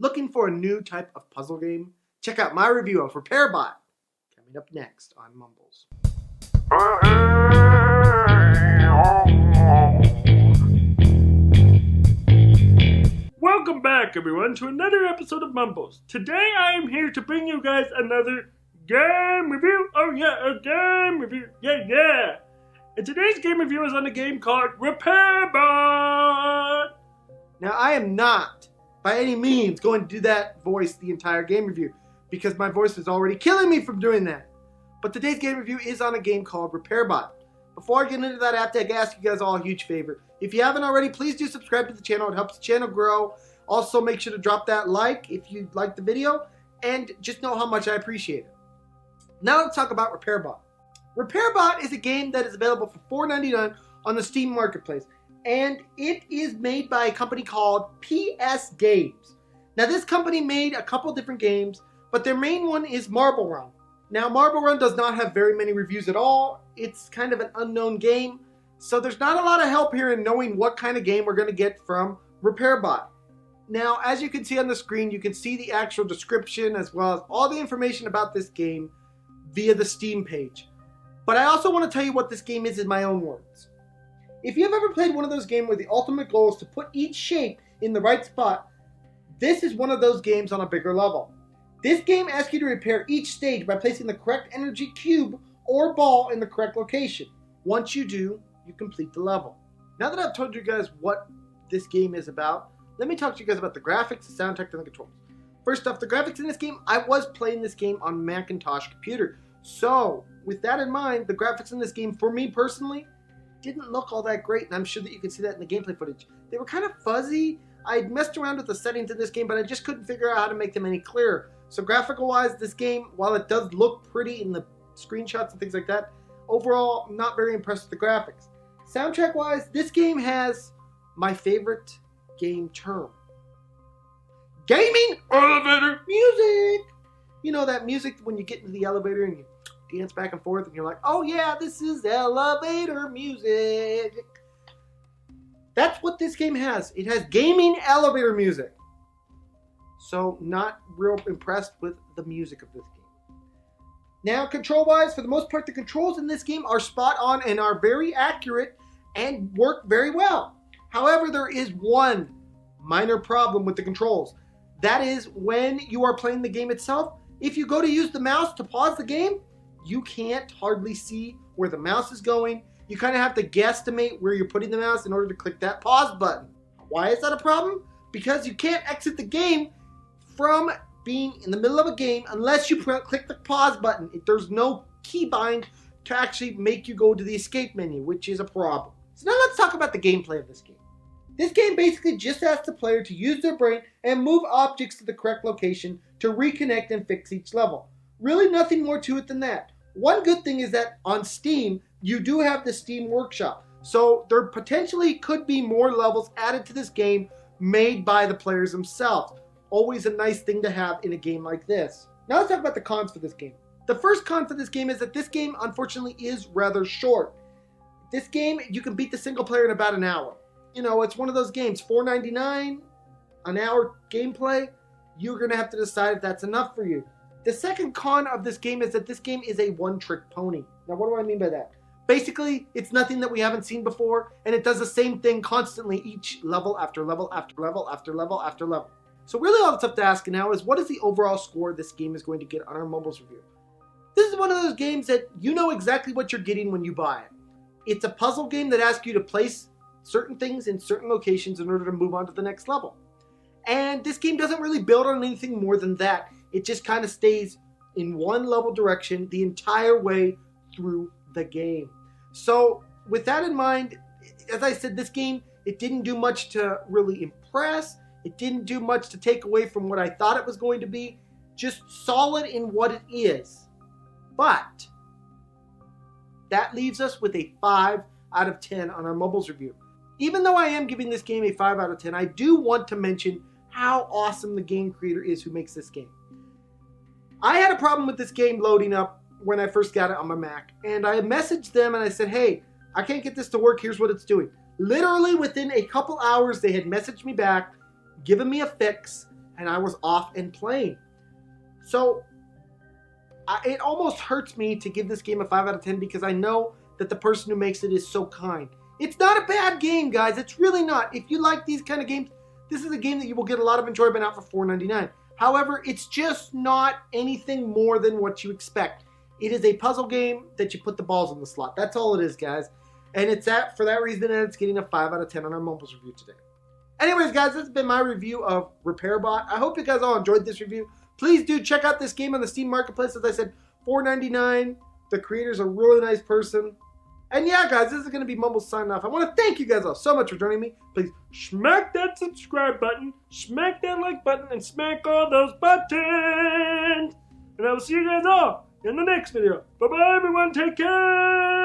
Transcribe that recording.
Looking for a new type of puzzle game? Check out my review of RepairBot, coming up next on Mumbles. Welcome back, everyone, to another episode of Mumbles. Today I am here to bring you guys another game review. Oh yeah, a game review. Yeah. And today's game review is on a game called RepairBot. Now I am not, by any means, going to do that voice the entire game review, because my voice is already killing me from doing that. But today's game review is on a game called RepairBot. Before I get into that, I have to ask you guys all a huge favor. If you haven't already, please do subscribe to the channel. It helps the channel grow. Also, make sure to drop that like if you like the video, and just know how much I appreciate it. Now let's talk about RepairBot. RepairBot is a game that is available for $4.99 on the Steam Marketplace, and it is made by a company called PS Games. Now this company made a couple different games, but their main one is Marble Run. Now Marble Run does not have very many reviews at all. It's kind of an unknown game, so there's not a lot of help here in knowing what kind of game we're going to get from RepairBot. Now as you can see on the screen, you can see the actual description as well as all the information about this game via the Steam page. But I also want to tell you what this game is in my own words. If you've ever played one of those games where the ultimate goal is to put each shape in the right spot, this is one of those games on a bigger level. This game asks you to repair each stage by placing the correct energy cube or ball in the correct location. Once you do, you complete the level. Now that I've told you guys what this game is about, let me talk to you guys about the graphics, the soundtrack, and the controls. First off, the graphics in this game, I was playing this game on Macintosh computer. So, with that in mind, the graphics in this game, for me personally, didn't look all that great, and I'm sure that you can see that in the gameplay footage. They were kind of fuzzy. I messed around with the settings in this game, but I just couldn't figure out how to make them any clearer. So graphical-wise, this game, while it does look pretty in the screenshots and things like that, overall, I'm not very impressed with the graphics. Soundtrack-wise, this game has my favorite game term. Gaming elevator music! You know that music when you get into the elevator and you dance back and forth and you're like, oh yeah, this is elevator music. That's what this game has. It has gaming elevator music. So not real impressed with the music of this game. Now control wise, for the most part, the controls in this game are spot on and are very accurate and work very well. However, there is one minor problem with the controls. That is when you are playing the game itself, if you go to use the mouse to pause the game, you can't hardly see where the mouse is going. You kind of have to guesstimate where you're putting the mouse in order to click that pause button. Why is that a problem? Because you can't exit the game from being in the middle of a game unless you click the pause button. There's no keybind to actually make you go to the escape menu, which is a problem. So now let's talk about the gameplay of this game. This game basically just asks the player to use their brain and move objects to the correct location to reconnect and fix each level. Really nothing more to it than that. One good thing is that on Steam, you do have the Steam Workshop. So there potentially could be more levels added to this game made by the players themselves. Always a nice thing to have in a game like this. Now let's talk about the cons for this game. The first con for this game is that this game unfortunately is rather short. This game, you can beat the single player in about an hour. You know, it's one of those games, $4.99, an hour gameplay. You're going to have to decide if that's enough for you. The second con of this game is that this game is a one-trick pony. Now, what do I mean by that? Basically, it's nothing that we haven't seen before, and it does the same thing constantly each level after level after level after level after level. So really all that's up to ask now is what is the overall score this game is going to get on our Mumbles review? This is one of those games that you know exactly what you're getting when you buy it. It's a puzzle game that asks you to place certain things in certain locations in order to move on to the next level. And this game doesn't really build on anything more than that. It just kind of stays in one level direction the entire way through the game. So with that in mind, as I said, this game, it didn't do much to really impress. It didn't do much to take away from what I thought it was going to be. Just solid in what it is. But that leaves us with a 5 out of 10 on our Mumbles review. Even though I am giving this game a 5 out of 10, I do want to mention how awesome the game creator is who makes this game. I had a problem with this game loading up when I first got it on my Mac, and I messaged them and I said, hey, I can't get this to work, here's what it's doing. Literally within a couple hours, they had messaged me back, given me a fix, and I was off and playing. So it almost hurts me to give this game a 5 out of 10 because I know that the person who makes it is so kind. It's not a bad game, guys. It's really not. If you like these kind of games, this is a game that you will get a lot of enjoyment out for $4.99. However, it's just not anything more than what you expect. It is a puzzle game that you put the balls in the slot. That's all it is, guys. And it's for that reason that it's getting a 5 out of 10 on our Mumbles review today. Anyways, guys, this has been my review of RepairBot. I hope you guys all enjoyed this review. Please do check out this game on the Steam Marketplace. As I said, $4.99. The creator's a really nice person. And yeah, guys, this is going to be Mumbles signing off. I want to thank you guys all so much for joining me. Please smack that subscribe button, smack that like button, and smack all those buttons. And I will see you guys all in the next video. Bye-bye, everyone. Take care.